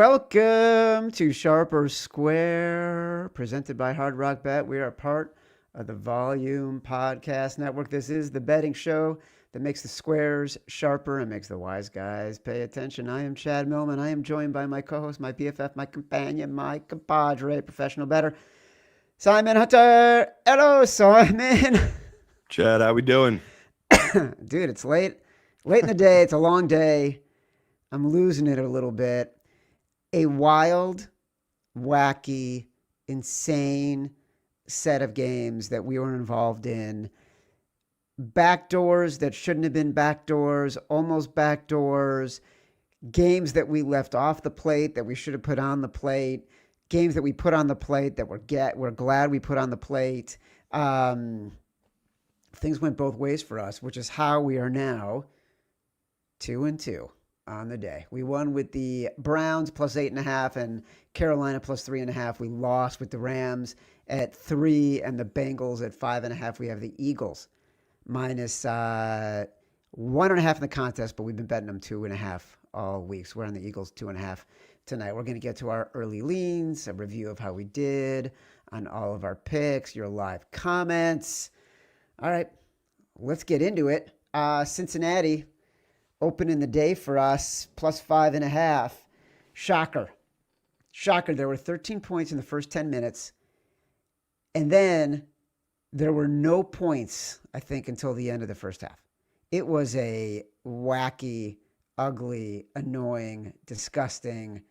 Welcome to Sharper Square, presented by Hard Rock Bet. We are part of the Volume Podcast Network. This is the betting show that makes the squares sharper and makes the wise guys pay attention. I am Chad Millman. I am joined by my co-host, my BFF, my companion, my compadre, professional bettor, Simon Hunter. Hello, Simon. Chad, how we doing? Dude, it's late in the day. It's a long day. I'm losing it a little bit. A wild, wacky, insane set of games that we were involved in. Backdoors that shouldn't have been backdoors, almost backdoors. Games that we left off the plate that we should have put on the plate. Games that we put on the plate that we're glad we put on the plate. Things went both ways for us, which is how we are now 2-2. On the day. We won with the Browns plus 8.5 and Carolina plus 3.5. We lost with the Rams at 3 and the Bengals at 5.5. We have the Eagles minus 1.5 in the contest, but we've been betting them 2.5 all week. So we're on the Eagles 2.5 tonight. We're going to get to our early leans, a review of how we did on all of our picks, your live comments. All right, let's get into it. Cincinnati opening the day for us, plus 5.5. Shocker. There were 13 points in the first 10 minutes. And then there were no points, I think, until the end of the first half. It was a wacky, ugly, annoying, disgusting.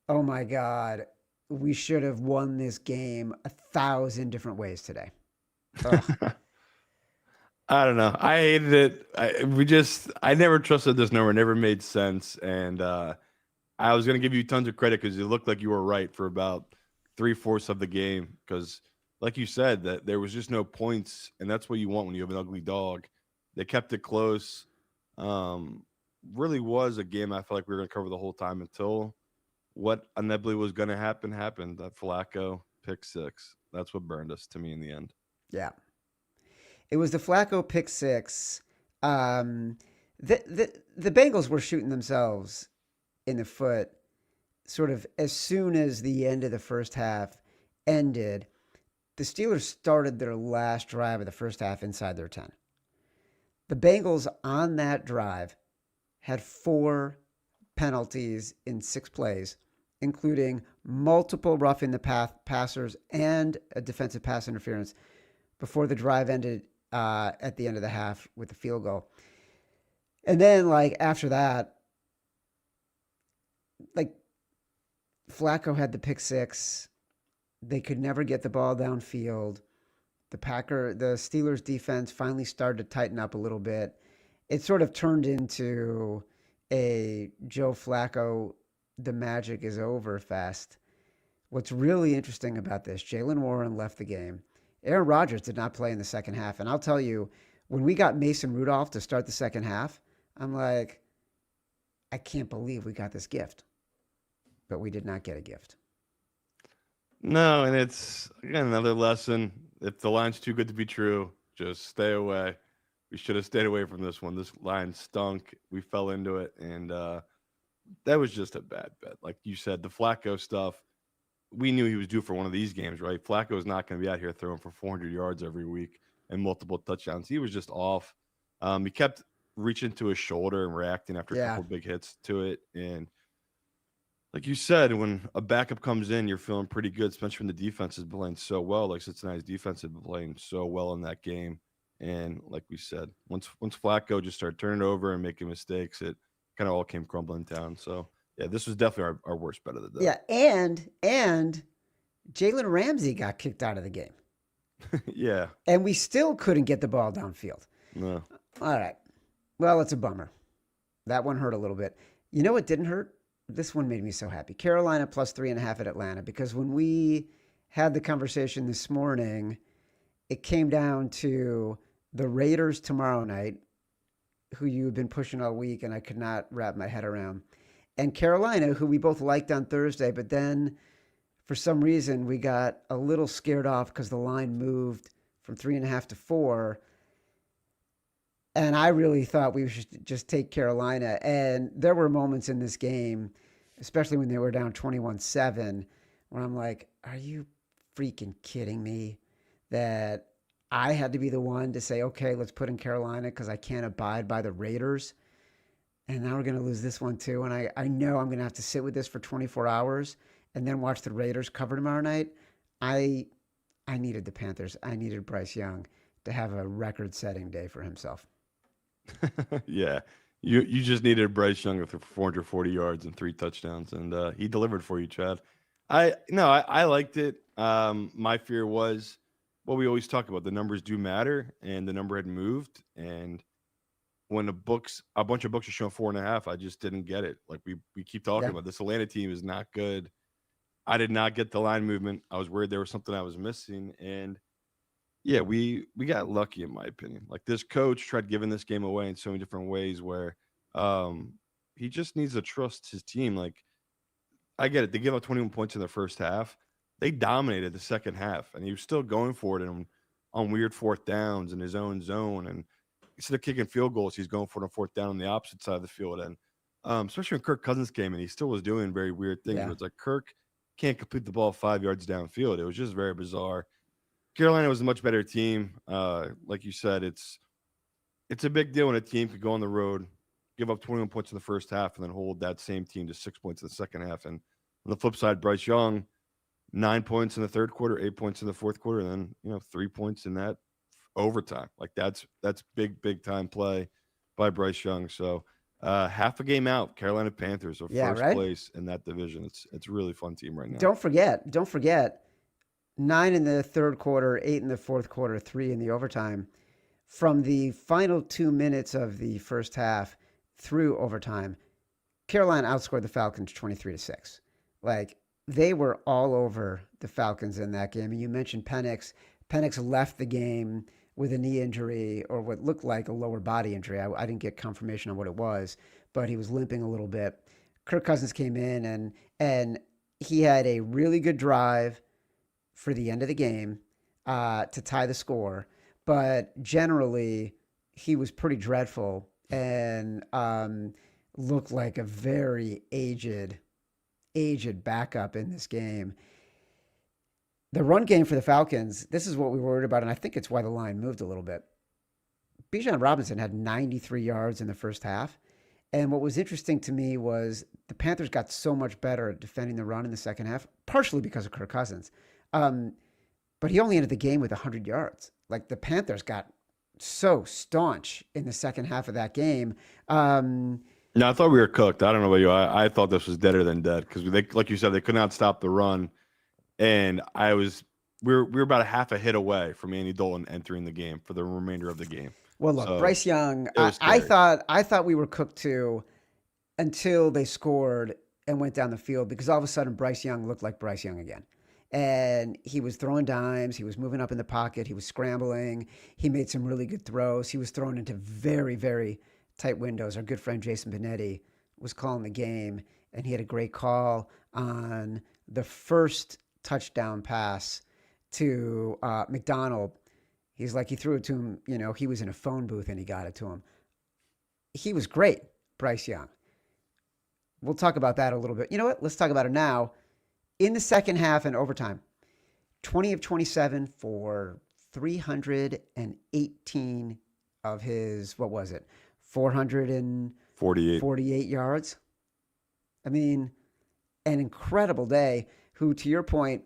Oh my God. We should have won this game 1,000 different ways today. I don't know. I hated it. I never trusted this number. It never made sense. And I was going to give you tons of credit because it looked like you were right for about 3/4 of the game. Because like you said, that there was just no points. And that's what you want when you have an ugly dog. They kept it close. Really was a game I felt like we were going to cover the whole time until what inevitably was going to happen happened. That Flacco pick six. That's what burned us to me in the end. Yeah. It was the Flacco pick six. The Bengals were shooting themselves in the foot sort of as soon as the end of the first half ended. The Steelers started their last drive of the first half inside their 10. The Bengals on that drive had 4 penalties in 6 plays, including multiple roughing the passers and a defensive pass interference before the drive ended at the end of the half with the field goal. And then, after that, Flacco had the pick six. They could never get the ball downfield. The Steelers defense finally started to tighten up a little bit. It sort of turned into a Joe Flacco, the magic is over fest. What's really interesting about this, Jaylen Warren left the game. Aaron Rodgers did not play in the second half. And I'll tell you, when we got Mason Rudolph to start the second half, I'm like, I can't believe we got this gift. But we did not get a gift. No, and it's, again, another lesson. If the line's too good to be true, just stay away. We should have stayed away from this one. This line stunk. We fell into it. And that was just a bad bet. Like you said, the Flacco stuff, we knew he was due for one of these games, right? Flacco is not going to be out here throwing for 400 yards every week and multiple touchdowns. He was just off. He kept reaching to his shoulder and reacting after a couple big hits to it. And like you said, when a backup comes in, you're feeling pretty good, especially when the defense is playing so well. Like Cincinnati's defense has been playing so well in that game. And like we said, once Flacco just started turning over and making mistakes, it kind of all came crumbling down. So, yeah, this was definitely our worst bet of the day. Yeah, and Jalen Ramsey got kicked out of the game. Yeah. And we still couldn't get the ball downfield. No. All right. Well, it's a bummer. That one hurt a little bit. You know what didn't hurt? This one made me so happy. Carolina plus 3.5 at Atlanta, because when we had the conversation this morning, it came down to the Raiders tomorrow night, who you've been pushing all week, and I could not wrap my head around. And Carolina, who we both liked on Thursday, but then for some reason we got a little scared off because the line moved from 3.5 to 4. And I really thought we should just take Carolina. And there were moments in this game. especially when they were down 21-7, where I'm like, are you freaking kidding me that I had to be the one to say, okay, let's put in Carolina because I can't abide by the Raiders. And now we're going to lose this one too. And I know I'm going to have to sit with this for 24 hours and then watch the Raiders cover tomorrow night. I needed the Panthers. I needed Bryce Young to have a record-setting day for himself. Yeah. You just needed Bryce Young with 440 yards and 3 touchdowns, and he delivered for you, Chad. I liked it. My fear was what we always talk about. The numbers do matter, and the number had moved. And when a bunch of books are showing 4.5, I just didn't get it. Like we keep talking about, this Atlanta team is not good. I did not get the line movement. I was worried there was something I was missing, and yeah, we got lucky in my opinion. Like this coach tried giving this game away in so many different ways where he just needs to trust his team. Like I get it. They give up 21 points in the first half. They dominated the second half, and he was still going for it on weird fourth downs in his own zone. And instead of kicking field goals, he's going for it on fourth down on the opposite side of the field. And especially when Kirk Cousins came in, he still was doing very weird things. Where it's like Kirk can't complete the ball 5 yards downfield. It was just very bizarre. Carolina was a much better team. Like you said, it's a big deal when a team could go on the road, give up 21 points in the first half, and then hold that same team to 6 points in the second half. And on the flip side, Bryce Young, 9 points in the third quarter, 8 points in the fourth quarter, and then 3 points in that overtime. Like that's big time play by Bryce Young. So half a game out, Carolina Panthers are first place in that division. It's a really fun team right now. Don't forget, 9 in the third quarter, 8 in the fourth quarter, 3 in the overtime. From the final 2 minutes of the first half through overtime, Carolina outscored the Falcons 23-6. Like they were all over the Falcons in that game. And you mentioned Penix. Penix left the game with a knee injury or what looked like a lower body injury. I didn't get confirmation on what it was, but he was limping a little bit. Kirk Cousins came in and he had a really good drive for the end of the game to tie the score. But generally, he was pretty dreadful and looked like a very aged backup in this game. The run game for the Falcons, this is what we were worried about, and I think it's why the line moved a little bit. Bijan Robinson had 93 yards in the first half. And what was interesting to me was the Panthers got so much better at defending the run in the second half, partially because of Kirk Cousins. But he only ended the game with 100 yards. Like the Panthers got so staunch in the second half of that game. No, I thought we were cooked. I don't know about you. I thought this was deader than dead because they, like you said, they could not stop the run, and we were about a half a hit away from Andy Dalton entering the game for the remainder of the game. Well, look, so, Bryce Young. I thought we were cooked too until they scored and went down the field because all of a sudden Bryce Young looked like Bryce Young again. And he was throwing dimes. He was moving up in the pocket. He was scrambling. He made some really good throws. He was thrown into very, very tight windows. Our good friend Jason Benetti was calling the game, and he had a great call on the first touchdown pass to McDonald. He's like, he threw it to him. He was in a phone booth, and he got it to him. He was great, Bryce Young. We'll talk about that a little bit. You know what? Let's talk about it now. In the second half and overtime, 20 of 27 for 318 of his, 448 yards. I mean, an incredible day. Who, to your point,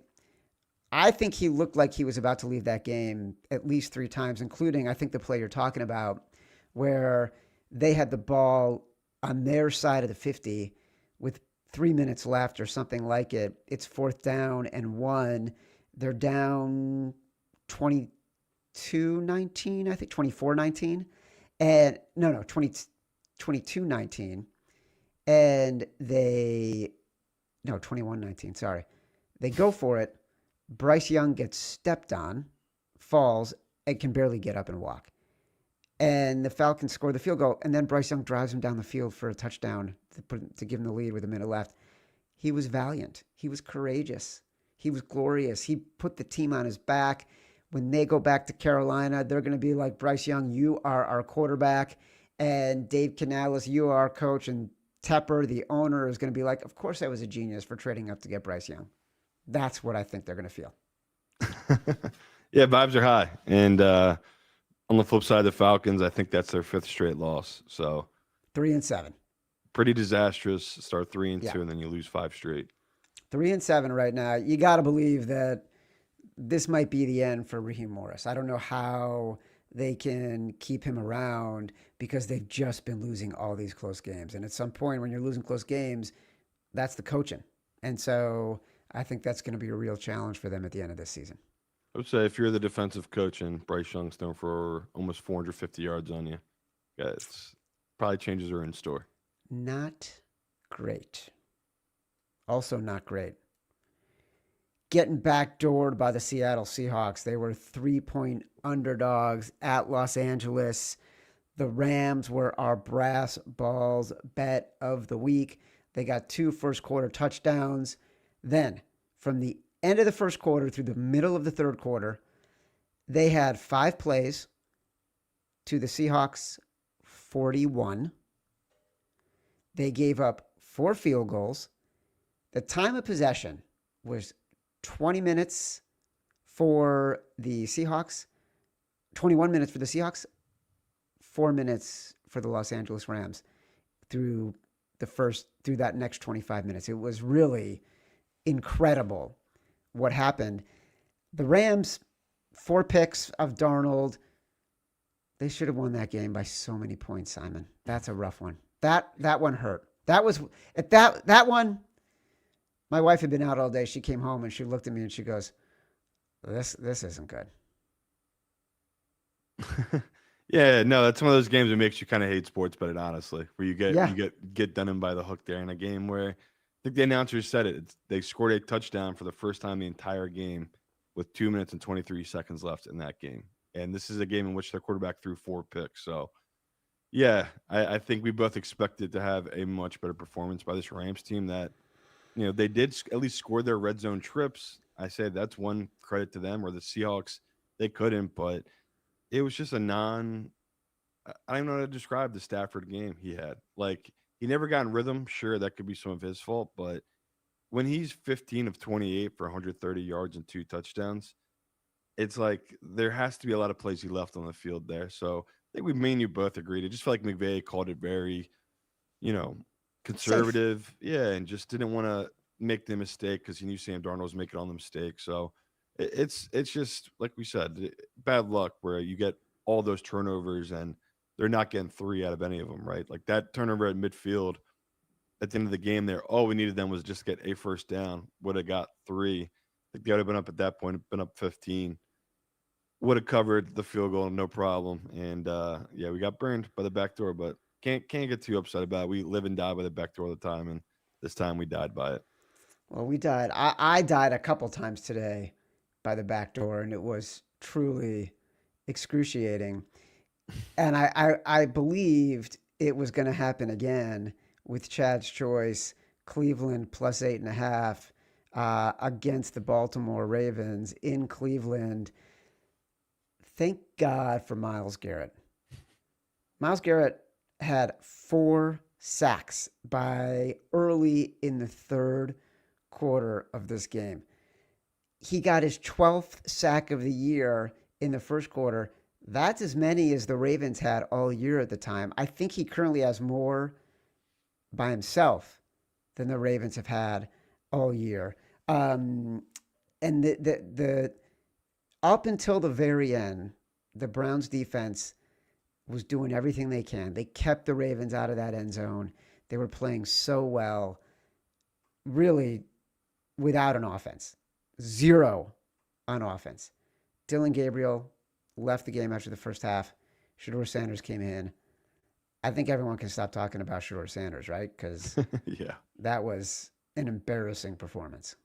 I think he looked like he was about to leave that game at least 3 times, including, I think, the play you're talking about, where they had the ball on their side of the 50 with 3 minutes left or something like it. It's 4th down and 1. They're down 22-19, I think, 24-19. And 22-19. And 21-19, sorry. They go for it. Bryce Young gets stepped on, falls, and can barely get up and walk. And the Falcons score the field goal, and then Bryce Young drives him down the field for a touchdown to give him the lead with a minute left. He was valiant. He was courageous. He was glorious. He put the team on his back. When they go back to Carolina, they're going to be like, Bryce Young, you are our quarterback, and Dave Canales, you are our coach, and Tepper, the owner, is going to be like, of course I was a genius for trading up to get Bryce Young. That's what I think they're going to feel. Yeah, vibes are high. And on the flip side, the Falcons, I think that's their 5th straight loss. So 3-7. pretty disastrous. Start 3-2, Yeah. and then you lose 5 straight. 3-7 right now. You got to believe that this might be the end for Raheem Morris. I don't know how they can keep him around because they've just been losing all these close games. And at some point, when you're losing close games, that's the coaching. And so I think that's going to be a real challenge for them at the end of this season. I would say if you're the defensive coach and Bryce Young's thrown for almost 450 yards on you, yeah, it's probably changes are in store. Not great. Also not great. Getting backdoored by the Seattle Seahawks. They were 3-point underdogs at Los Angeles. The Rams were our brass balls bet of the week. They got 2 first-quarter touchdowns. Then, from the end of the first quarter through the middle of the third quarter, they had 5 plays to the Seahawks 41. They gave up 4 field goals. The time of possession was 20 minutes for the Seahawks, 21 minutes for the Seahawks, 4 minutes for the Los Angeles Rams through that next 25 minutes. It was really incredible what happened. The Rams, 4 picks of Darnold. They should have won that game by so many points, Simon. That's a rough one. That one hurt. That one. My wife had been out all day. She came home and she looked at me and she goes, "This isn't good." Yeah, no, that's one of those games that makes you kind of hate sports betting, honestly, where you get done in by the hook there in a game where I think the announcers said it. They scored a touchdown for the first time the entire game with 2 minutes and 23 seconds left in that game. And this is a game in which their quarterback threw 4 picks. So, yeah, I think we both expected to have a much better performance by this Rams team that, they did at least score their red zone trips. I say that's one credit to them, or the Seahawks, they couldn't, but it was just I don't even know how to describe the Stafford game he had. Like, he never got in rhythm. Sure, that could be some of his fault, but when he's 15 of 28 for 130 yards and 2 touchdowns, it's like there has to be a lot of plays he left on the field there. So I think me and you both agreed. It just felt like McVay called it very, conservative. Safe. Yeah, and just didn't want to make the mistake because he knew Sam Darnold was making all the mistakes. So it's just like we said, bad luck where you get all those turnovers and they're not getting 3 out of any of them, right? Like that turnover at midfield at the end of the game there, all we needed them was just get a first down. Would have got 3. I think they would have been up at that point, been up 15. Would have covered the field goal, no problem. And yeah, we got burned by the back door, but can't get too upset about it. We live and die by the back door all the time, and this time we died by it. Well, we died. I died a couple times today by the back door, and it was truly excruciating. And I believed it was going to happen again with Chad's choice, Cleveland plus 8.5 against the Baltimore Ravens in Cleveland. Thank God for Myles Garrett. Myles Garrett had 4 sacks by early in the third quarter of this game. He got his 12th sack of the year in the first quarter. That's as many as the Ravens had all year at the time. I think he currently has more by himself than the Ravens have had all year. And the up until the very end, the Browns defense was doing everything they can. They kept the Ravens out of that end zone. They were playing so well, really without an offense. 0 on offense. Dylan Gabriel left the game after the first half. Shedeur Sanders came in. I think everyone can stop talking about Shedeur Sanders, right? Because Yeah, that was an embarrassing performance.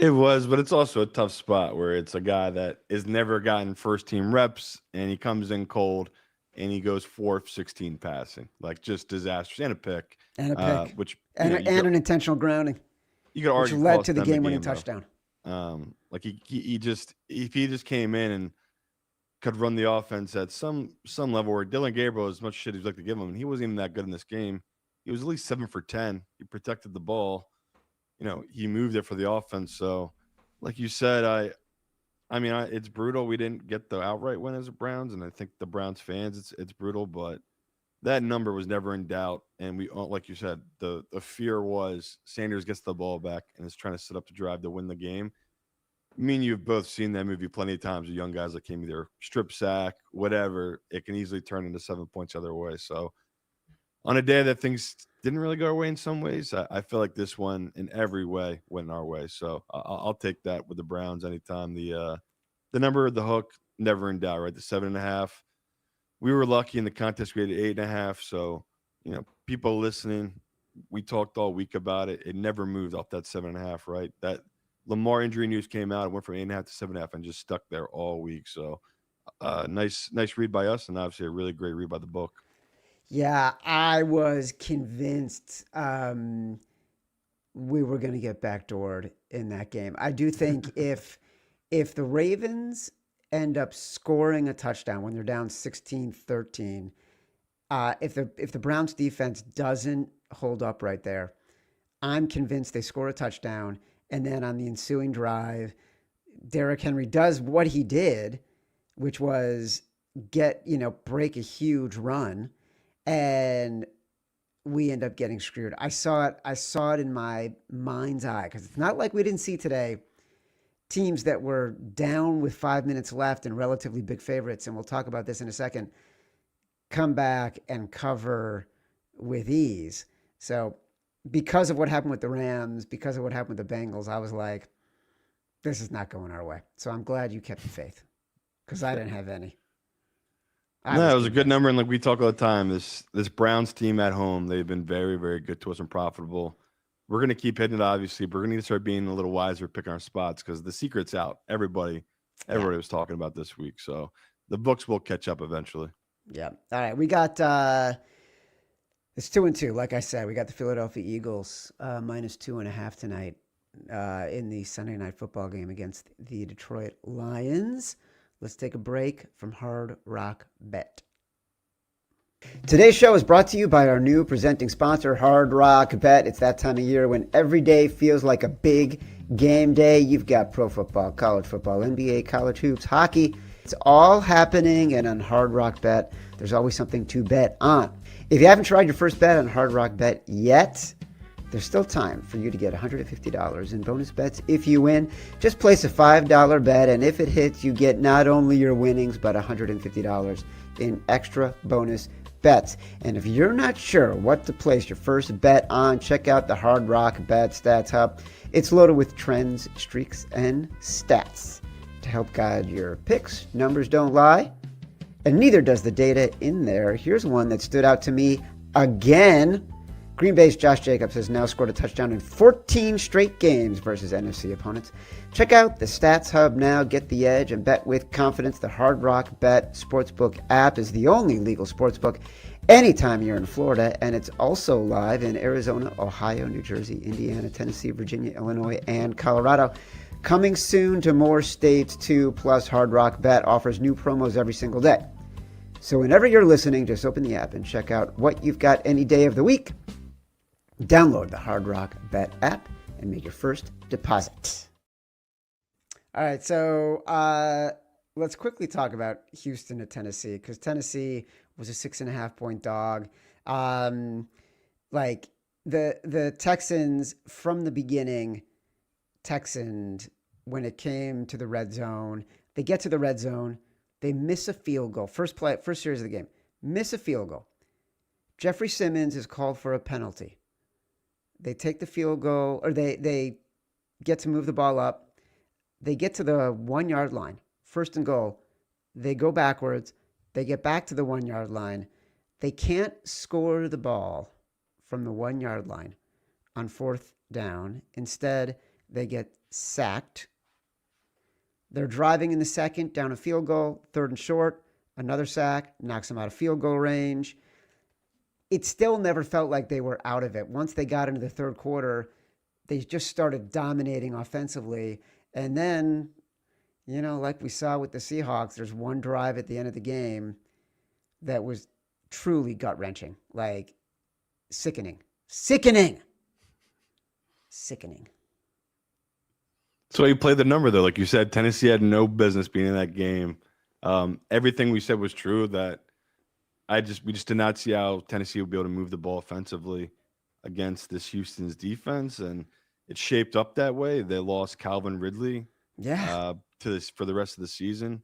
it was, but it's also a tough spot where it's a guy that has never gotten first team reps and he comes in cold and he goes 4 of 16 passing, like just disastrous, and a pick. And a pick. Which and an intentional grounding. You could which argue led cost to the them game-winning though. touchdown. Like he just, if he just came in and could run the offense at some level where Dylan Gabriel, as much shit he'd like to give him, and he wasn't even that good in this game. he was at least 7 for 10. He protected the ball. He moved it for the offense. So, like you said, it's brutal. We didn't get the outright win as the Browns, and I think the Browns fans, it's brutal, but that number was never in doubt. And like you said, the fear was Sanders gets the ball back and is trying to set up the drive to win the game. Me and you've both seen that movie plenty of times with young guys that came either strip sack, whatever. It can easily turn into 7 points the other way. So on a day that things didn't really go our way in some ways, I feel like this one in every way went our way. So I'll take that with the Browns anytime. The number of the hook, never in doubt, right? The 7.5. We were lucky in the contest. We had 8.5. So, people listening, we talked all week about it. It never moved off that 7.5, right? That Lamar injury news came out. It went from 8.5 to 7.5 and just stuck there all week. So, nice read by us, and obviously a really great read by the book. Yeah, I was convinced we were going to get backdoored in that game. I do think if the Ravens end up scoring a touchdown when they're down 16-13, if the Browns defense doesn't hold up right there, I'm convinced they score a touchdown, and then on the ensuing drive, Derrick Henry does what he did, which was break a huge run, and we end up getting screwed. I saw it in my mind's eye, because it's not like we didn't see today teams that were down with 5 minutes left and relatively big favorites, and we'll talk about this in a second, come back and cover with ease. So because of what happened with the Rams, because of what happened with the Bengals, I was like, this is not going our way. So I'm glad you kept the faith, because I didn't have any. It was a good number, and like we talk all the time, this Browns team at home, they've been very, very good to us and profitable. We're going to keep hitting it, obviously, but we're going to need to start being a little wiser, picking our spots, because the secret's out. Everybody was talking about this week. So the books will catch up eventually. Yeah. All right. We got it's 2-2. Like I said, we got the Philadelphia Eagles minus 2.5 tonight in the Sunday night football game against the Detroit Lions. Let's take a break from Hard Rock Bet. Today's show is brought to you by our new presenting sponsor, Hard Rock Bet. It's that time of year when every day feels like a big game day. You've got pro football, college football, NBA, college hoops, hockey. It's all happening, and on Hard Rock Bet, there's always something to bet on. If you haven't tried your first bet on Hard Rock Bet yet, there's still time for you to get $150 in bonus bets if you win. Just place a $5 bet, and if it hits, you get not only your winnings, but $150 in extra bonus bets. And if you're not sure what to place your first bet on, check out the Hard Rock Bet Stats Hub. It's loaded with trends, streaks, and stats to help guide your picks. Numbers don't lie, and neither does the data in there. Here's one that stood out to me again. Green Bay's Josh Jacobs has now scored a touchdown in 14 straight games versus NFC opponents. Check out the Stats Hub now. Get the edge and bet with confidence. The Hard Rock Bet Sportsbook app is the only legal sportsbook anytime you're in Florida, and it's also live in Arizona, Ohio, New Jersey, Indiana, Tennessee, Virginia, Illinois, and Colorado. Coming soon to more states too, plus Hard Rock Bet offers new promos every single day. So whenever you're listening, just open the app and check out what you've got any day of the week. Download the Hard Rock Bet app and make your first deposit. All right, so let's quickly talk about Houston at Tennessee, because Tennessee was a 6.5-point dog. Like the Texans from the beginning, Texaned when it came to the red zone. They get to the red zone, they miss a field goal. First series of the game, miss a field goal. Jeffrey Simmons is called for a penalty. They take the field goal, or they get to move the ball up. They get to the 1 yard line, first and goal. They go backwards. They get back to the 1 yard line. They can't score the ball from the 1 yard line on fourth down. Instead, they get sacked. They're driving in the second, down a field goal, third and short, another sack, knocks them out of field goal range. It still never felt like they were out of it. Once they got into the third quarter, they just started dominating offensively. And then, like we saw with the Seahawks, there's one drive at the end of the game that was truly gut-wrenching. Like, Sickening. Sickening. Sickening. So you played the number though, like you said, Tennessee had no business being in that game. Everything we said was true. That we just did not see how Tennessee would be able to move the ball offensively against this Houston's defense, and it shaped up that way. They lost Calvin Ridley Yeah. to this for the rest of the season.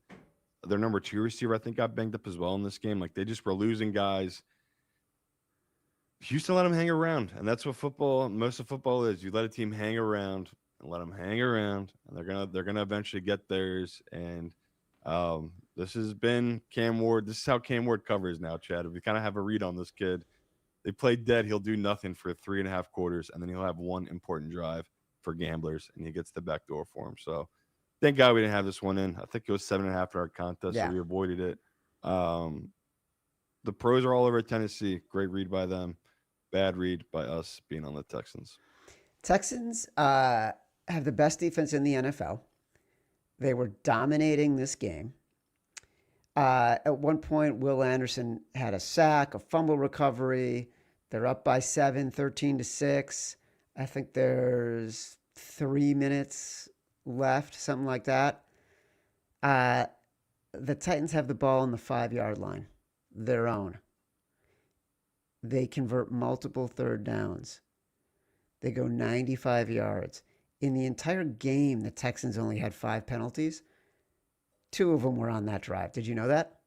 Their number 2 receiver, I think, got banged up as well in this game. Like they just were losing guys. Houston let them hang around, and that's what most of football is. You let a team hang around and let them hang around, and they're gonna eventually get theirs. And this has been Cam Ward. This is how Cam Ward covers now, Chad. If you kind of have a read on this kid, they play dead. He'll do nothing for 3.5 quarters, and then he'll have one important drive for gamblers, and he gets the back door for him. So thank God we didn't have this one in. I think it was 7.5 in our contest, so we avoided it. The pros are all over Tennessee. Great read by them. Bad read by us being on the Texans. Texans have the best defense in the NFL. They were dominating this game. At one point, Will Anderson had a sack, a fumble recovery. They're up by 7, 13-6. I think there's 3 minutes left, something like that. The Titans have the ball on the 5-yard line, their own. They convert multiple third downs. They go 95 yards. In the entire game, the Texans only had 5 penalties. 2 of them were on that drive. Did you know that?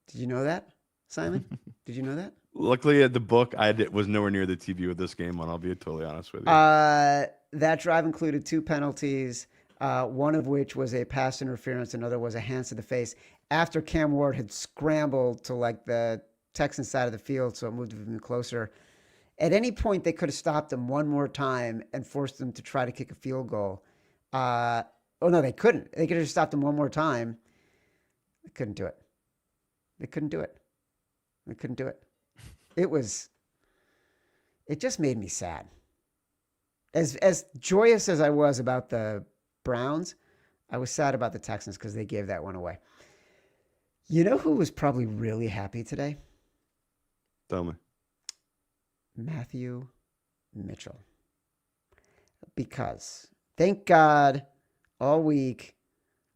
Did you know that, Simon? Did you know that? Luckily, at the book, was nowhere near the TV with this game on. I'll be totally honest with you. That drive included 2 penalties, one of which was a pass interference, another was a hands to the face. After Cam Ward had scrambled to like the Texan side of the field, so it moved him closer. At any point, they could have stopped him one more time and forced him to try to kick a field goal. Oh, no, they couldn't. They could have stopped him one more time. They couldn't do it. They couldn't do it. They couldn't do it. It just made me sad. As joyous as I was about the Browns, I was sad about the Texans because they gave that one away. You know who was probably really happy today? Tell me. Matthew Mitchell. Because, thank God, all week,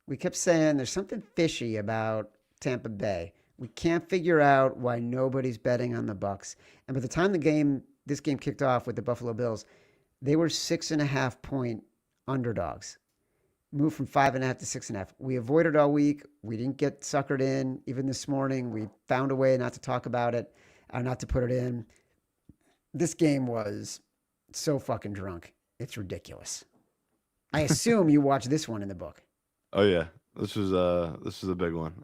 we kept saying there's something fishy about Tampa Bay. We can't figure out why nobody's betting on the Bucs. And by the time this game kicked off with the Buffalo Bills, they were 6.5-point underdogs. Moved from 5.5 to 6.5. We avoided all week. We didn't get suckered in. Even this morning, we found a way not to talk about it, not to put it in. This game was so fucking drunk. It's ridiculous. I assume you watched this one in the book. Oh yeah, this was a big one.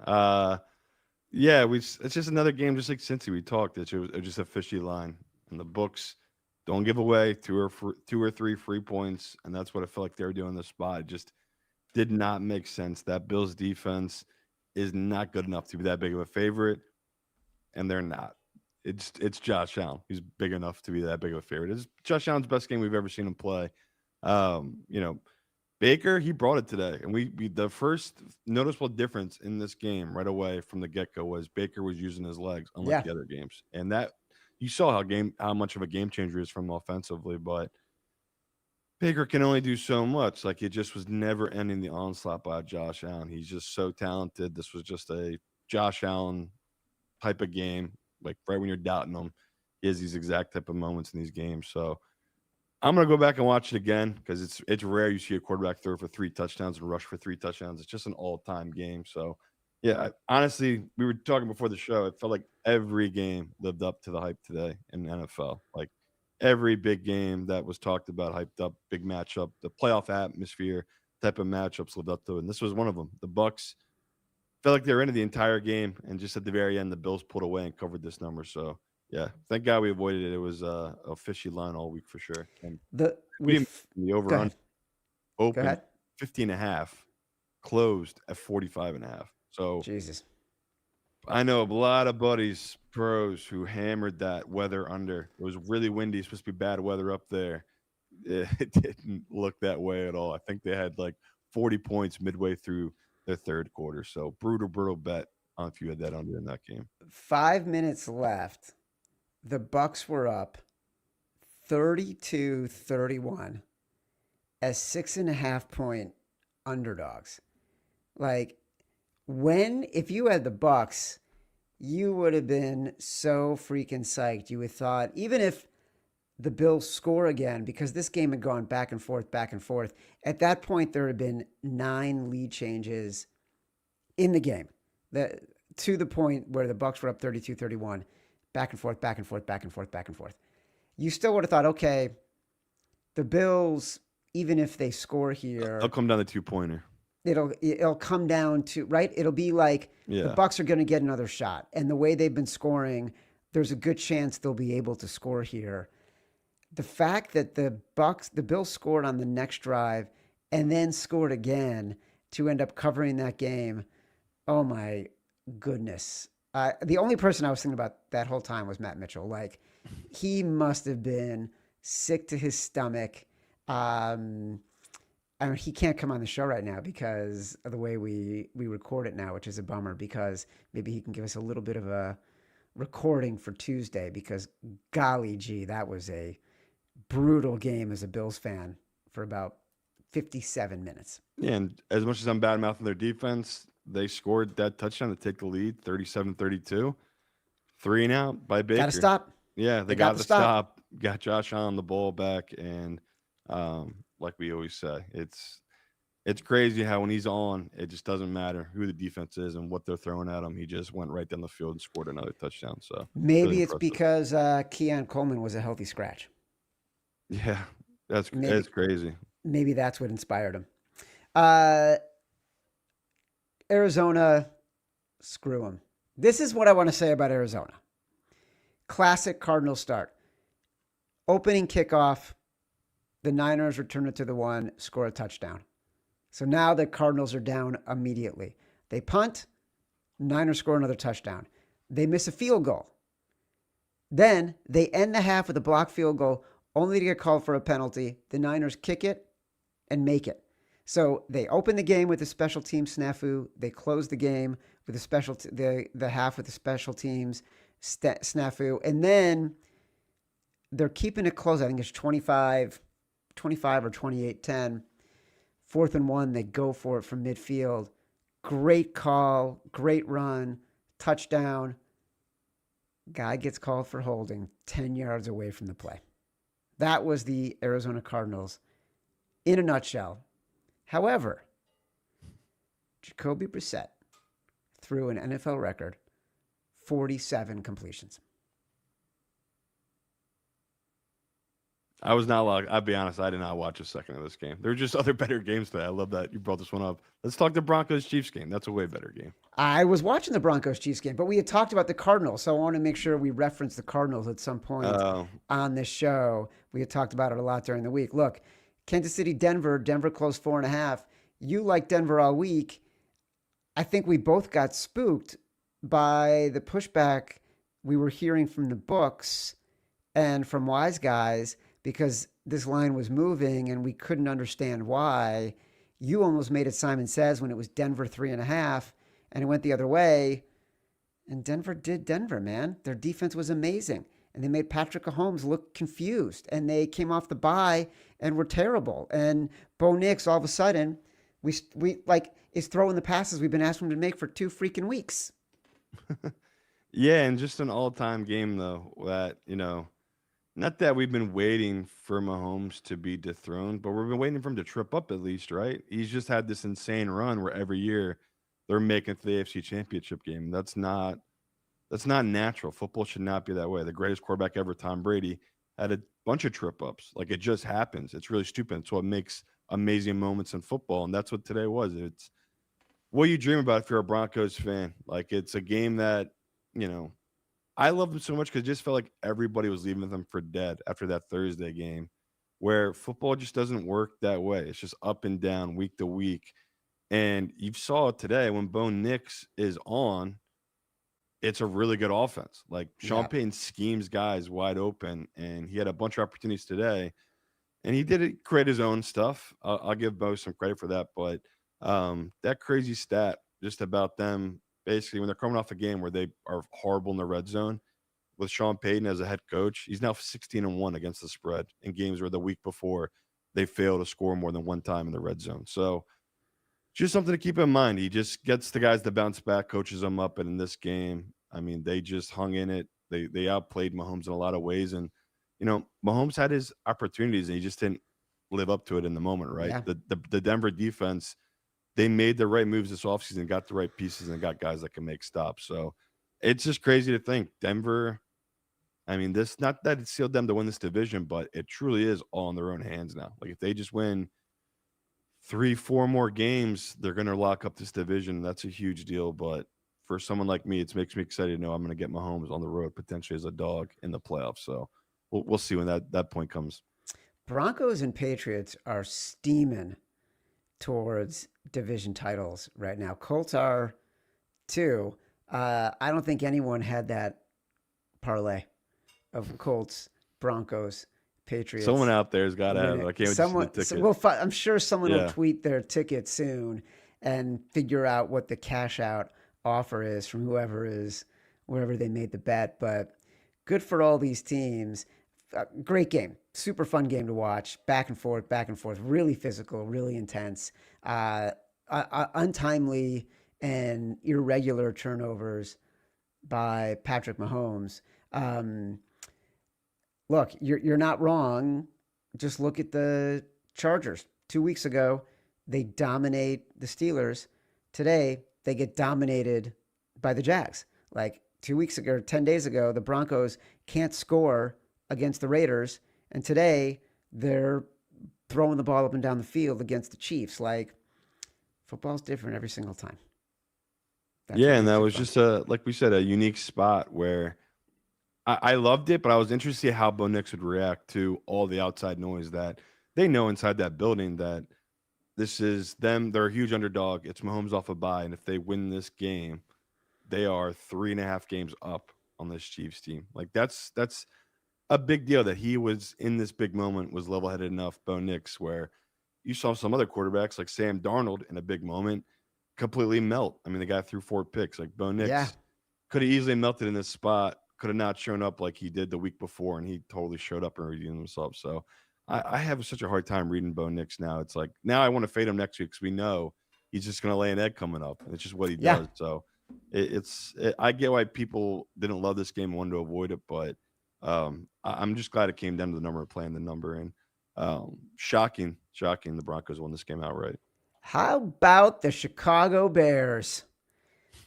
Yeah, it's just another game, just like Cincy. We talked. It was just a fishy line, and the books don't give away 2 or 3 free points, and that's what I felt like they were doing in the spot. It just did not make sense. That Bills defense is not good enough to be that big of a favorite, and they're not. It's Josh Allen. He's big enough to be that big of a favorite. It's Josh Allen's best game we've ever seen him play. Baker, he brought it today, and we the first noticeable difference in this game right away from the get-go was Baker was using his legs, unlike the other games, and that you saw how much of a game changer he is from offensively. But Baker can only do so much. Like it just was never ending the onslaught by Josh Allen. He's just so talented. This was just a Josh Allen type of game. Like right when you're doubting him, he has these exact type of moments in these games. So I'm gonna go back and watch it again because it's rare you see a quarterback throw for 3 touchdowns and rush for 3 touchdowns. It's just an all-time game. So yeah, honestly, we were talking before the show. It felt like every game lived up to the hype today in the NFL. Like every big game that was talked about, hyped up, big matchup, the playoff atmosphere type of matchups lived up to it. And this was one of them. The Bucs felt like they were into the entire game, and just at the very end, the Bills pulled away and covered this number. So yeah, thank God we avoided it. It was a fishy line all week for sure. And the over on open 50.5, closed at 45.5. So Jesus, I know a lot of buddies, pros, who hammered that weather under. It was really windy, supposed to be bad weather up there. It didn't look that way at all. I think they had like 40 points midway through their third quarter. So brutal bet on if you had that under in that game. 5 minutes left. The Bucs were up 32-31 as 6.5-point underdogs. Like, if you had the Bucs, you would have been so freaking psyched. You would have thought, even if the Bills score again, because this game had gone back and forth, at that point, there had been 9 lead changes in the game. To the point where the Bucs were up 32-31, back and forth. You still would have thought, okay, the Bills, even if they score here, They'll come down to 2-pointer. It'll come down to, right? It'll be like the Bucs are going to get another shot. And the way they've been scoring, there's a good chance they'll be able to score here. The fact that the Bills scored on the next drive and then scored again to end up covering that game, oh my goodness. The only person I was thinking about that whole time was Matt Mitchell. Like, he must have been sick to his stomach. I mean, he can't come on the show right now because of the way we record it now, which is a bummer, because maybe he can give us a little bit of a recording for Tuesday, because golly gee, that was a brutal game as a Bills fan for about 57 minutes. Yeah, and as much as I'm bad-mouthing their defense, they scored that touchdown to take the lead, 37-32. 3 and out by Baker. Got to stop. Yeah, they got to stop. Got Josh Allen the ball back, and like we always say, it's crazy how when he's on, it just doesn't matter who the defense is and what they're throwing at him. He just went right down the field and scored another touchdown. So maybe really it's because Keon Coleman was a healthy scratch. Yeah, that's crazy. Maybe that's what inspired him. Arizona, screw them. This is what I want to say about Arizona. Classic Cardinals start. Opening kickoff, the Niners return it to the 1, score a touchdown. So now the Cardinals are down immediately. They punt, Niners score another touchdown. They miss a field goal. Then they end the half with a blocked field goal, only to get called for a penalty. The Niners kick it and make it. So they open the game with a special team snafu. They close the game with the half with a special teams snafu. And then they're keeping it close. I think it's 25 or 28-10. 4th and 1, they go for it from midfield. Great call, great run, touchdown. Guy gets called for holding 10 yards away from the play. That was the Arizona Cardinals in a nutshell. However, Jacoby Brissett threw an NFL record 47 completions. I was not allowed. I'll be honest, I did not watch a second of this game. There were just other better games today. I love that you brought this one up. Let's talk the Broncos-Chiefs game. That's a way better game. I was watching the Broncos-Chiefs game, but we had talked about the Cardinals, so I want to make sure we reference the Cardinals at some point on this show. We had talked about it a lot during the week. Look, Kansas City, Denver closed 4.5. You like Denver all week. I think we both got spooked by the pushback we were hearing from the books and from Wise Guys, because this line was moving and we couldn't understand why. You almost made it Simon Says when it was Denver 3.5, and it went the other way. And Denver did Denver, man. Their defense was amazing. And they made Patrick Mahomes look confused. And they came off the bye and were terrible. And Bo Nix, all of a sudden, we is throwing the passes we've been asking him to make for 2 freaking weeks. Yeah, and just an all-time game, though, that, not that we've been waiting for Mahomes to be dethroned, but we've been waiting for him to trip up at least, right? He's just had this insane run where every year they're making it to the AFC Championship game. That's not natural. Football should not be that way. The greatest quarterback ever, Tom Brady, had a bunch of trip-ups. Like, it just happens. It's really stupid. It's what makes amazing moments in football, and that's what today was. It's what you dream about if you're a Broncos fan. Like, it's a game that, I love them so much because it just felt like everybody was leaving them for dead after that Thursday game, where football just doesn't work that way. It's just up and down week to week. And you saw it today when Bo Nix is on, it's a really good offense. Like, Sean Payton schemes guys wide open, and he had a bunch of opportunities today, and he did create his own stuff. I'll give Bo some credit for that. But that crazy stat just about them, basically, when they're coming off a game where they are horrible in the red zone, with Sean Payton as a head coach, he's now 16-1 against the spread in games where the week before they fail to score more than one time in the red zone. So just something to keep in mind. He just gets the guys to bounce back, coaches them up, and in this game, I mean, they just hung in it. They outplayed Mahomes in a lot of ways, and Mahomes had his opportunities, and he just didn't live up to it in the moment. Right, Yeah. the Denver defense, they made the right moves this offseason, got the right pieces, and got guys that can make stops. So it's just crazy to think Denver. I mean, this not that it sealed them to win this division, but it truly is all in their own hands now. Like if they just win 3, 4 more games, they're going to lock up this division. That's a huge deal. But for someone like me, it makes me excited to know I'm going to get Mahomes on the road potentially as a dog in the playoffs. So we'll see when that point comes. Broncos and Patriots are steaming towards division titles right now. Colts are too. I don't think anyone had that parlay of Colts, Broncos, Patriots. Someone out there's got to have it. I can't wait to see the ticket. Well, I'm sure someone will tweet their ticket soon and figure out what the cash out offer is from wherever they made the bet. But good for all these teams. Great game, super fun game to watch. Back and forth, really physical, really intense. Untimely and irregular turnovers by Patrick Mahomes. Look, you're not wrong. Just look at the Chargers. 2 weeks ago, they dominate the Steelers. Today, they get dominated by the Jags. Like 2 weeks ago, 10 days ago, the Broncos can't score against the Raiders, and today they're throwing the ball up and down the field against the Chiefs. Like football's different every single time. And that was just like we said, a unique spot where I loved it, but I was interested to see how Bo Nix would react to all the outside noise that they know inside that building that this is them. They're a huge underdog. It's Mahomes off a bye, and if they win this game, they are 3.5 games up on this Chiefs team. Like that's a big deal that he was in this big moment, was level-headed enough, Bo Nix, where you saw some other quarterbacks like Sam Darnold in a big moment completely melt. I mean, the guy threw 4 picks. Like Bo Nix could have easily melted in this spot, could have not shown up like he did the week before, and he totally showed up and redeemed himself. So I have such a hard time reading Bo Nix now. It's like now I want to fade him next week because we know he's just going to lay an egg coming up. And it's just what he does. So I get why people didn't love this game and wanted to avoid it, but I'm just glad it came down to the number of playing the number. And shocking, the Broncos won this game outright. How about the Chicago Bears?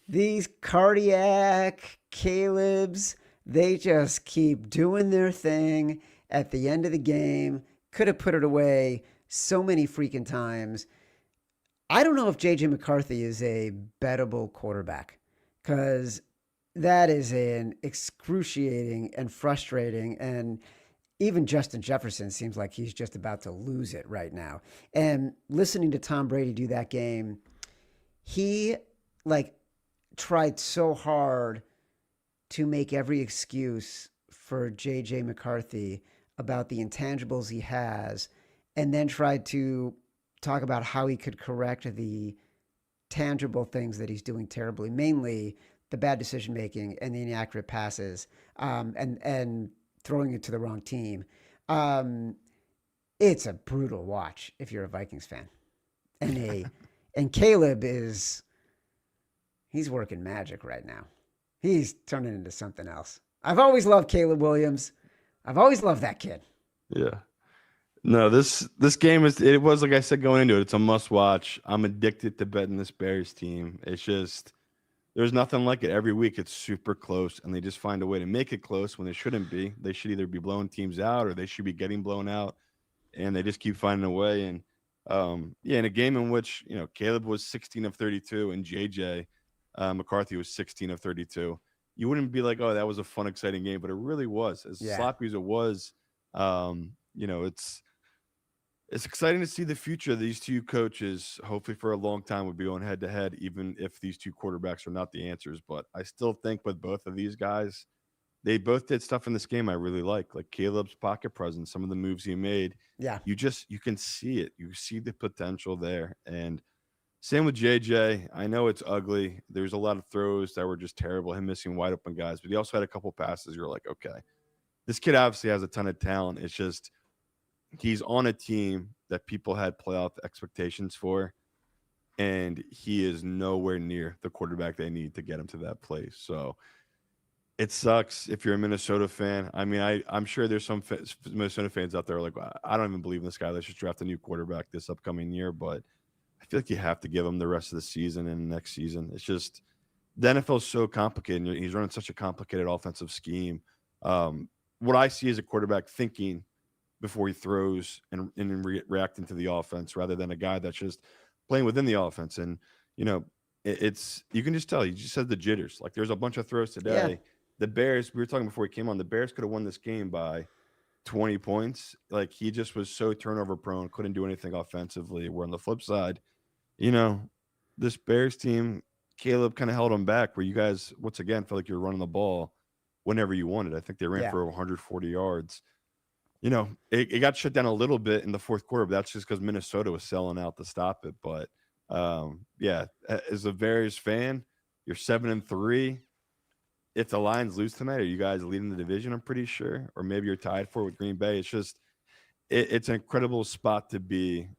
These cardiac Calebs, they just keep doing their thing at the end of the game. Could have put it away so many freaking times. I don't know if J.J. McCarthy is a bettable quarterback because that is an excruciating and frustrating, and even Justin Jefferson seems like he's just about to lose it right now. And listening to Tom Brady do that game, he tried so hard to make every excuse for J.J. McCarthy about the intangibles he has, and then tried to talk about how he could correct the tangible things that he's doing terribly, mainly the bad decision making and the inaccurate passes, and throwing it to the wrong team. It's a brutal watch if you're a Vikings fan. And Caleb he's working magic right now. He's turning into something else. I've always loved Caleb Williams. I've always loved that kid. Yeah. No, this game was like I said going into it, it's a must watch. I'm addicted to betting this Bears team. It's just there's nothing like it. Every week it's super close, and they just find a way to make it close when they shouldn't be. They should either be blowing teams out or they should be getting blown out, and they just keep finding a way. And in a game in which Caleb was 16 of 32 and JJ McCarthy was 16 of 32, you wouldn't be like, oh, that was a fun, exciting game, but it really was. As sloppy as it was, it's exciting to see the future of these two coaches. Hopefully for a long time we'll be going head to head, even if these two quarterbacks are not the answers. But I still think with both of these guys, they both did stuff in this game I really like Caleb's pocket presence, some of the moves he made. Yeah. You can see it. You see the potential there. And Same with JJ. I know it's ugly. There's a lot of throws that were just terrible. Him missing wide open guys, but he also had a couple passes. You're like, okay, this kid obviously has a ton of talent. It's just he's on a team that people had playoff expectations for, and he is nowhere near the quarterback they need to get him to that place. So it sucks if you're a Minnesota fan. I mean, I'm sure there's some Minnesota fans out there like, I don't even believe in this guy. Let's just draft a new quarterback this upcoming year. But I feel like you have to give him the rest of the season and next season. It's just the NFL is so complicated. And he's running such a complicated offensive scheme. What I see as a quarterback thinking before he throws and reacting to the offense rather than a guy that's just playing within the offense. And, you know, it's you can just tell he just has the jitters. Like there's a bunch of throws today. Yeah. The Bears, we were talking before he came on, the Bears could have won this game by 20 points. Like he just was so turnover prone, couldn't do anything offensively. Where on the flip side, you know, this Bears team, Caleb kind of held them back where you guys, once again, felt like you were running the ball whenever you wanted. I think they ran for over 140 yards. You know, it got shut down a little bit in the fourth quarter, but that's just because Minnesota was selling out to stop it. But, yeah, as a Bears fan, you're 7-3. If the Lions lose tonight, are you guys leading the division? I'm pretty sure, or maybe you're tied for it with Green Bay. It's just, it's an incredible spot to be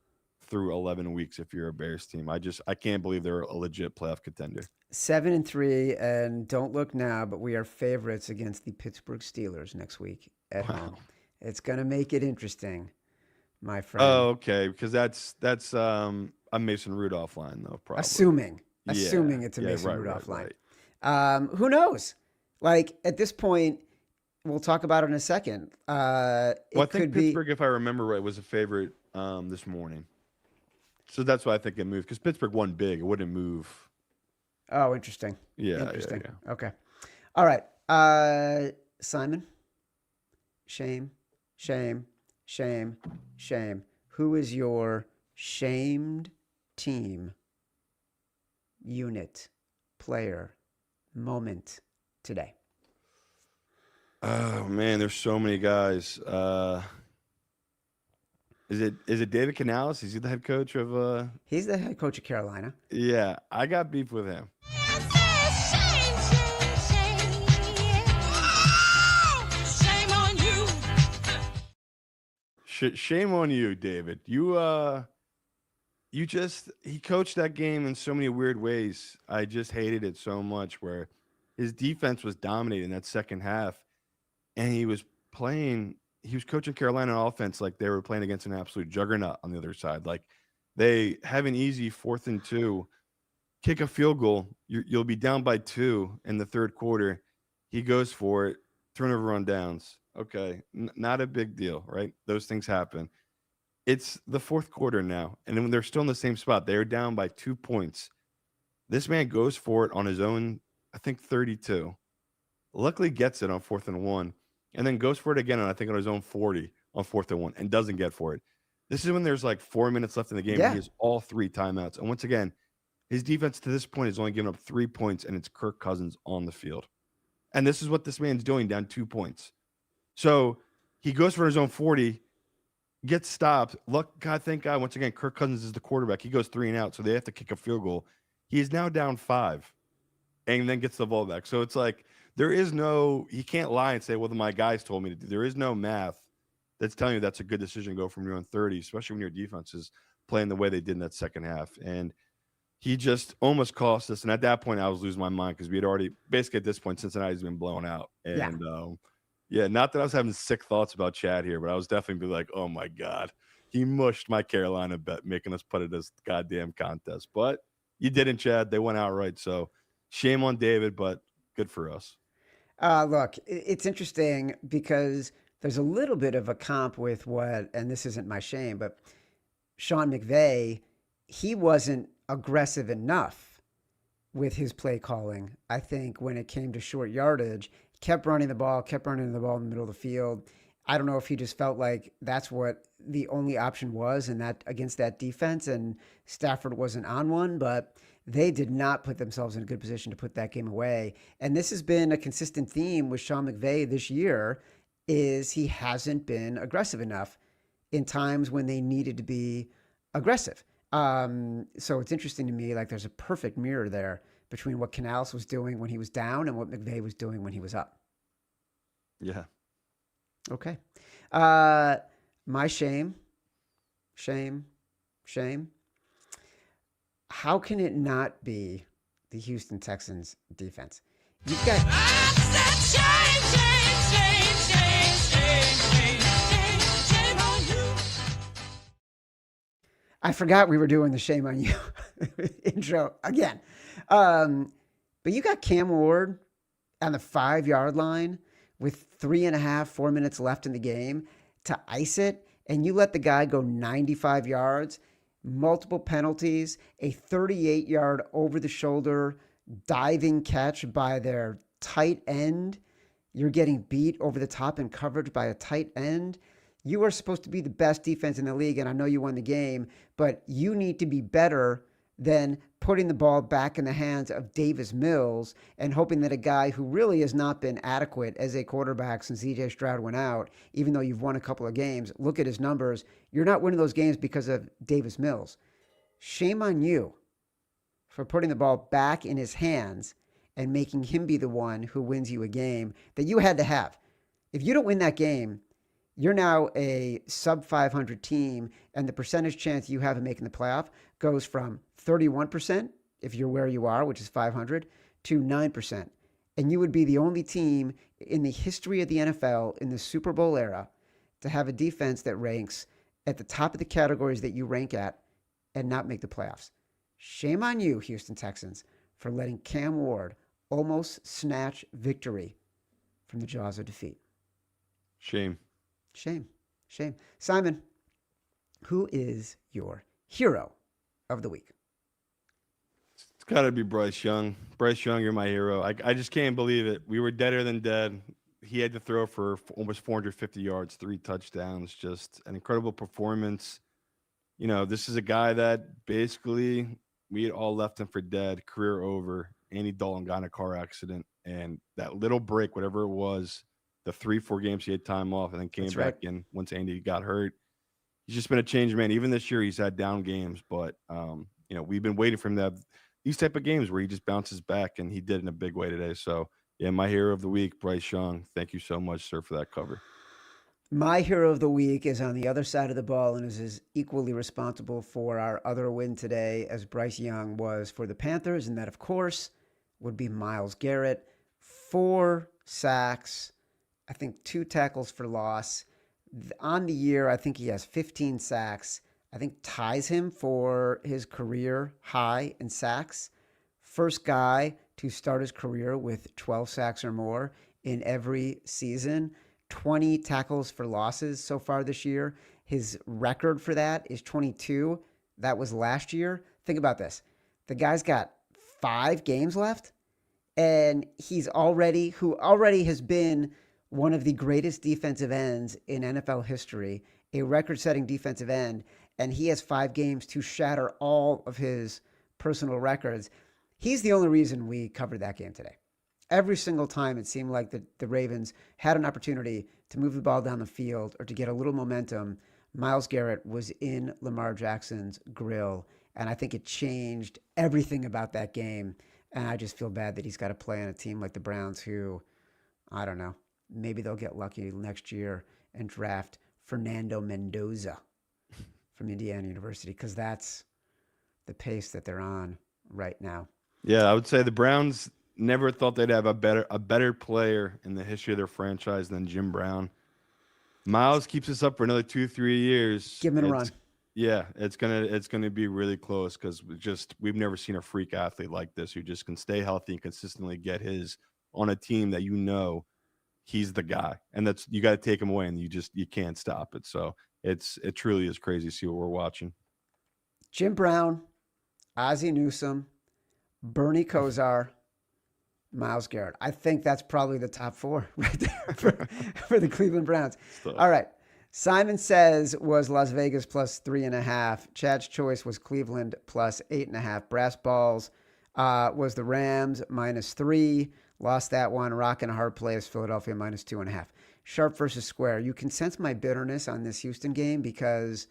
through 11 weeks if you're a Bears team. I can't believe they're a legit playoff contender. 7-3, and don't look now, but we are favorites against the Pittsburgh Steelers next week at home. It's gonna make it interesting, my friend. Oh, okay, because that's a Mason Rudolph line though, probably. Assuming it's a Mason Rudolph line. Who knows? Like at this point, we'll talk about it in a second. I think Pittsburgh, if I remember right, was a favorite this morning. So that's why I think it moved, because Pittsburgh won big. It wouldn't move. Oh, interesting. Yeah. Interesting. Yeah. Okay. All right. Simon. Shame. Who is your shamed team, unit, player, moment today? Oh man, there's so many guys. Is it David Canales? Is he the head coach of He's the head coach of Carolina. Yeah, I got beef with him. Shame on you, David. He coached that game in so many weird ways. I just hated it so much, where his defense was dominating that second half, and he was coaching Carolina on offense like they were playing against an absolute juggernaut on the other side. Like they have an easy 4th and 2, kick a field goal. You'll be down by 2 in the third quarter. He goes for it, turnover on downs. Okay, not a big deal, right? Those things happen. It's the fourth quarter now, and when they're still in the same spot, they're down by 2 points. This man goes for it on his own, I think 32. Luckily gets it on 4th and 1, and then goes for it again on, I think, on his own 40 on 4th and 1, and doesn't get for it. This is when there's like 4 minutes left in the game. Yeah. He has all 3 timeouts. And once again, his defense to this point has only given up 3 points, and it's Kirk Cousins on the field. And this is what this man's doing, down 2 points. So he goes for his own 40, gets stopped. Thank God, once again, Kirk Cousins is the quarterback. He goes 3 and out, so they have to kick a field goal. He is now down 5 and then gets the ball back. So it's like he can't lie and say, well, my guys told me to do. There is no math that's telling you that's a good decision to go from your own 30, especially when your defense is playing the way they did in that second half. And he just almost cost us. And at that point, I was losing my mind because we had already, basically at this point, Cincinnati's been blown out. And not that I was having sick thoughts about Chad here, but I was definitely like, oh my God, he mushed my Carolina bet, making us put it as goddamn contest. But you didn't, Chad. They went outright. So shame on David, but good for us. Look, it's interesting because there's a little bit of a comp with and this isn't my shame, but Sean McVay, he wasn't aggressive enough with his play calling. I think when it came to short yardage, kept running the ball in the middle of the field. I don't know if he just felt like that's what the only option was and that against that defense, and Stafford wasn't on one, but they did not put themselves in a good position to put that game away. And this has been a consistent theme with Sean McVay this year, is he hasn't been aggressive enough in times when they needed to be aggressive. So it's interesting to me, like there's a perfect mirror there between what Canales was doing when he was down and what McVay was doing when he was up. Yeah. Okay. My shame. How can it not be the Houston Texans defense? You've got. I forgot we were doing the shame on you intro again. But you got Cam Ward on the 5-yard line with 3.5, 4 minutes left in the game to ice it, and you let the guy go 95 yards, multiple penalties, a 38-yard over-the-shoulder diving catch by their tight end. You're getting beat over the top in coverage by a tight end. You are supposed to be the best defense in the league, and I know you won the game, but you need to be better than putting the ball back in the hands of Davis Mills and hoping that a guy who really has not been adequate as a quarterback since C.J. Stroud went out, even though you've won a couple of games, look at his numbers. You're not winning those games because of Davis Mills. Shame on you for putting the ball back in his hands and making him be the one who wins you a game that you had to have. If you don't win that game, you're now a sub 500 team, and the percentage chance you have of making the playoff goes from 31%, if you're where you are, which is 500, to 9%. And you would be the only team in the history of the NFL in the Super Bowl era to have a defense that ranks at the top of the categories that you rank at and not make the playoffs. Shame on you, Houston Texans, for letting Cam Ward almost snatch victory from the jaws of defeat. Shame. Simon, who is your hero of the week? It's got to be Bryce Young. Bryce Young, you're my hero. I just can't believe it. We were deader than dead. He had to throw for almost 450 yards, 3 touchdowns. Just an incredible performance. You know, this is a guy that basically we had all left him for dead, career over. Andy Dalton got in a car accident, and that little break, whatever it was, the 3-4 games he had time off and then came back in once Andy got hurt. He's just been a changed man. Even this year, he's had down games, but you know, we've been waiting for him to have these type of games where he just bounces back, and he did in a big way today. So, yeah, my hero of the week, Bryce Young. Thank you so much, sir, for that cover. My hero of the week is on the other side of the ball and is equally responsible for our other win today as Bryce Young was for the Panthers, and that, of course, would be Myles Garrett. 4 sacks. I think 2 tackles for loss. On the year, I think he has 15 sacks. I think ties him for his career high in sacks. First guy to start his career with 12 sacks or more in every season. 20 tackles for losses so far this year. His record for that is 22. That was last year. Think about this. The guy's got 5 games left, and who already has been one of the greatest defensive ends in NFL history, a record-setting defensive end, and he has 5 games to shatter all of his personal records. He's the only reason we covered that game today. Every single time it seemed like the Ravens had an opportunity to move the ball down the field or to get a little momentum, Myles Garrett was in Lamar Jackson's grill, and I think it changed everything about that game. And I just feel bad that he's got to play on a team like the Browns who, I don't know, maybe they'll get lucky next year and draft Fernando Mendoza from Indiana University, because that's the pace that they're on right now. Yeah, I would say the Browns never thought they'd have a better player in the history of their franchise than Jim Brown. Myles keeps us up for another 2-3 years. Give him a run. Yeah, it's gonna be really close because we've never seen a freak athlete like this who just can stay healthy and consistently get his on a team that you know he's the guy, and that's you got to take him away, and you can't stop it. So it truly is crazy to see what we're watching. Jim Brown, Ozzie Newsome, Bernie Kosar, Myles Garrett. I think that's probably the top 4 right there for the Cleveland Browns. All right. Simon says was Las Vegas plus 3.5. Chad's choice was Cleveland plus 8.5. Brass balls was the Rams -3. Lost that one. Rock and a hard play is Philadelphia -2.5. Sharp versus square. You can sense my bitterness on this Houston game because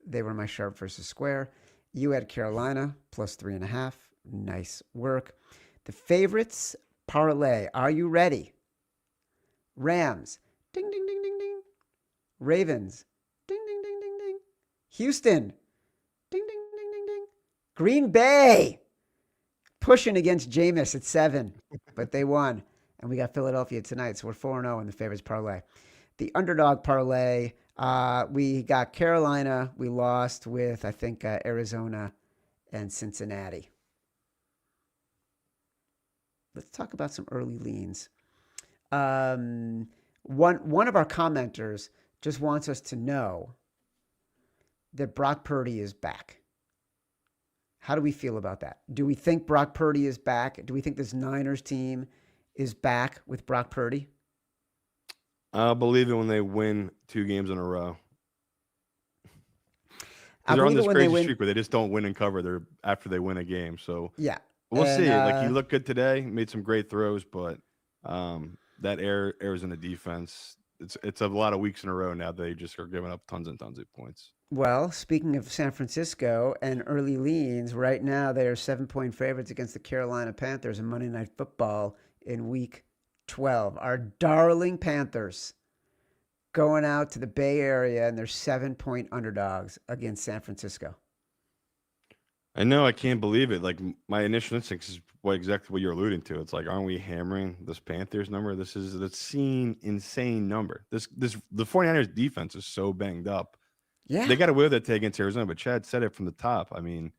they were my sharp versus square. You had Carolina plus 3.5. Nice work. The favorites parlay. Are you ready? Rams. Ding, ding, ding, ding, ding. Ravens. Ding, ding, ding, ding, ding. Houston. Ding, ding, ding, ding, ding. Green Bay. Pushing against Jameis at 7, but they won. And we got Philadelphia tonight, so we're 4-0 in the favorites parlay. The underdog parlay, we got Carolina. We lost with, I think, Arizona and Cincinnati. Let's talk about some early leans. One of our commenters just wants us to know that Brock Purdy is back. How do we feel about that? Do we think Brock Purdy is back? Do we think this Niners team is back with Brock Purdy? I'll believe it when they win 2 games in a row. They're on this crazy streak where they just don't win and cover after they win a game. So yeah, we'll see. Like, he looked good today, made some great throws, but that Arizona defense, it's a lot of weeks in a row now. They just are giving up tons and tons of points. Well, speaking of San Francisco and early leans, right now they are 7-point favorites against the Carolina Panthers in Monday Night Football in Week 12. Our darling Panthers going out to the Bay Area, and they're 7-point underdogs against San Francisco. I know, I can't believe it. Like, my initial instinct is exactly what you're alluding to. It's like, aren't we hammering this Panthers number? This is an insane number. The 49ers defense is so banged up. Yeah. They got away with that today against Arizona, but Chad said it from the top. I mean,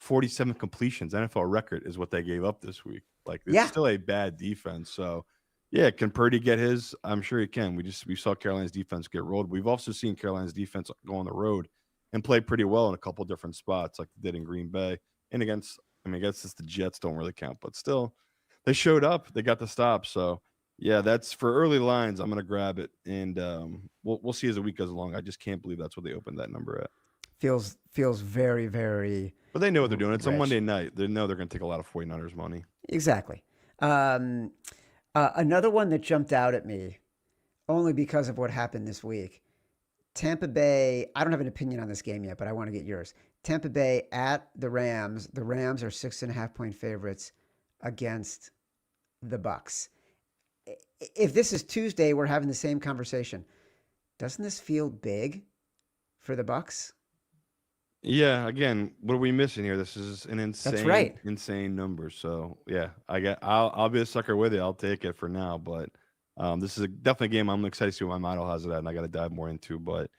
47 completions, NFL record is what they gave up this week. Like, it's still a bad defense. So, yeah, can Purdy get his? I'm sure he can. We saw Carolina's defense get rolled. We've also seen Carolina's defense go on the road and play pretty well in a couple different spots, like they did in Green Bay. And I guess the Jets don't really count, but still, they showed up. They got the stop. So, yeah, that's for early lines. I'm going to grab it, and we'll see as the week goes along. I just can't believe that's what they opened that number at. Feels very, very. But they know what they're doing. It's a Monday night. They know they're going to take a lot of 49ers money. Exactly. Another one that jumped out at me, only because of what happened this week. Tampa Bay, I don't have an opinion on this game yet, but I want to get yours. Tampa Bay at the Rams. The Rams are 6.5-point favorites against the Bucs. If this is Tuesday, we're having the same conversation. Doesn't this feel big for the Bucs? Yeah, again, what are we missing here? This is an insane number. So yeah, I'll be a sucker with it. I'll take it for now. But this is definitely a game I'm excited to see what my model has it at, and I got to dive more into. But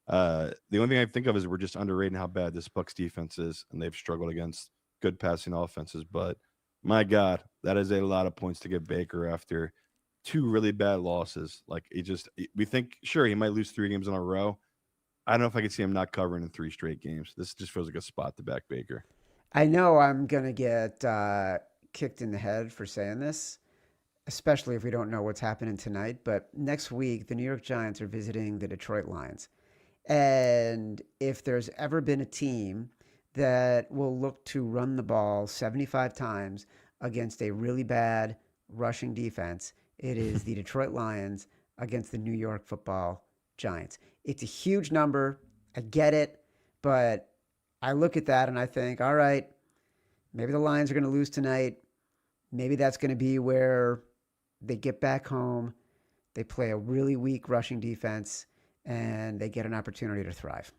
the only thing I think of is we're just underrating how bad this Bucs defense is, and they've struggled against good passing offenses. But my God, that is a lot of points to get Baker after 2 really bad losses. Like, we think, sure, he might lose 3 games in a row. I don't know if I could see him not covering in 3 straight games. This just feels like a spot to back Baker. I know I'm going to get kicked in the head for saying this, especially if we don't know what's happening tonight. But next week, the New York Giants are visiting the Detroit Lions. And if there's ever been a team that will look to run the ball 75 times against a really bad rushing defense, it is the Detroit Lions against the New York Football Giants. It's a huge number. I get it. But I look at that and I think, all right, maybe the Lions are going to lose tonight. Maybe that's going to be where they get back home. They play a really weak rushing defense, and they get an opportunity to thrive.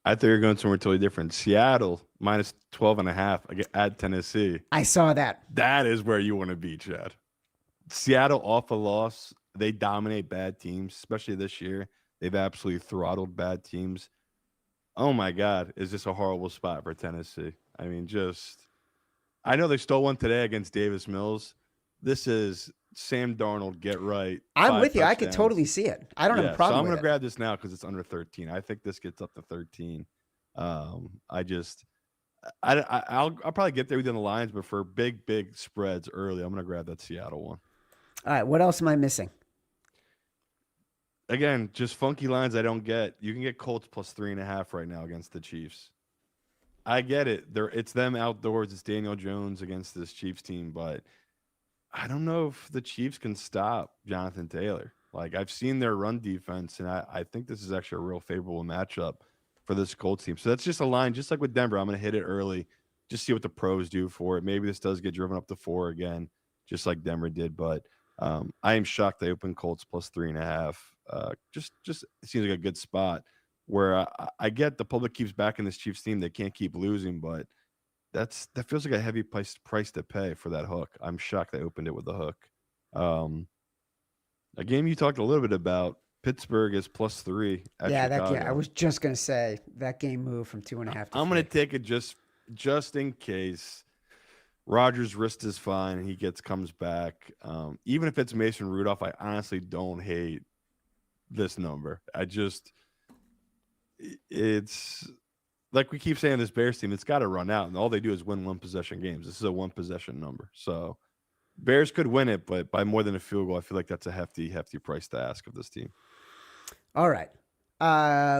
I thought you were going somewhere totally different. Seattle, minus 12.5 at Tennessee. I saw that. That is where you want to be, Chad. Seattle off a loss. They dominate bad teams, especially this year. They've absolutely throttled bad teams. Oh, my God. Is this a horrible spot for Tennessee? I mean, I know they stole one today against Davis Mills. This is Sam Darnold, get right. I'm with you. I could totally see it. I don't have a problem so I'm going to grab this now because it's under 13. I think this gets up to 13. I'll probably get there within the lines, but for big spreads early, I'm going to grab that Seattle one. All right. What else am I missing? Again, just funky lines I don't get. You can get Colts plus 3.5 right now against the Chiefs. I get it. It's them outdoors. It's Daniel Jones against this Chiefs team, but I don't know if the Chiefs can stop Jonathan Taylor. Like, I've seen their run defense, and I think this is actually a real favorable matchup for this Colts team. So that's just a line, just like with Denver. I'm going to hit it early, just see what the pros do for it. Maybe this does get driven up to 4 again, just like Denver did. But I am shocked they opened Colts plus 3.5. Just it seems like a good spot where I get the public keeps backing this Chiefs team. They can't keep losing, but that feels like a heavy price to pay for that hook. I'm shocked they opened it with the hook. A game you talked a little bit about, Pittsburgh is plus 3 at Chicago. I was just gonna say that game moved from 2.5 to I'm 3. gonna take it just in case. Rodgers' wrist is fine and he comes back. Even if it's Mason Rudolph, I honestly don't hate this number. It's like we keep saying, this Bears team, it's got to run out, and all they do is win 1-possession games. This is a 1-possession number, so Bears could win it, but by more than a field goal. I feel like that's a hefty price to ask of this team. All right.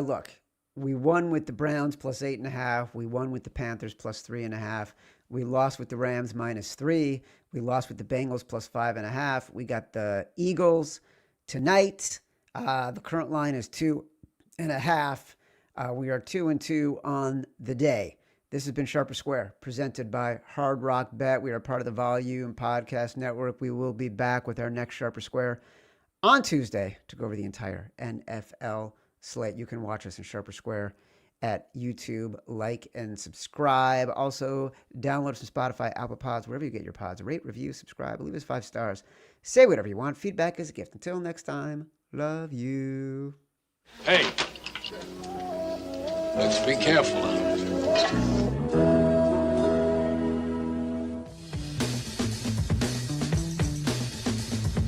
Look, we won with the Browns plus 8.5. We won with the Panthers plus 3.5. We lost with the Rams minus 3. We lost with the Bengals plus 5.5. We got the Eagles tonight. The current line is 2.5. We are 2-2 on the day. This has been Sharper Square, presented by Hard Rock Bet. We are part of the Volume Podcast Network. We will be back with our next Sharper Square on Tuesday to go over the entire NFL slate. You can watch us in Sharper Square at YouTube. Like and subscribe. Also, download us from Spotify, Apple Pods, wherever you get your pods. Rate, review, subscribe, leave us 5 stars. Say whatever you want. Feedback is a gift. Until next time, love you. Hey, let's be careful.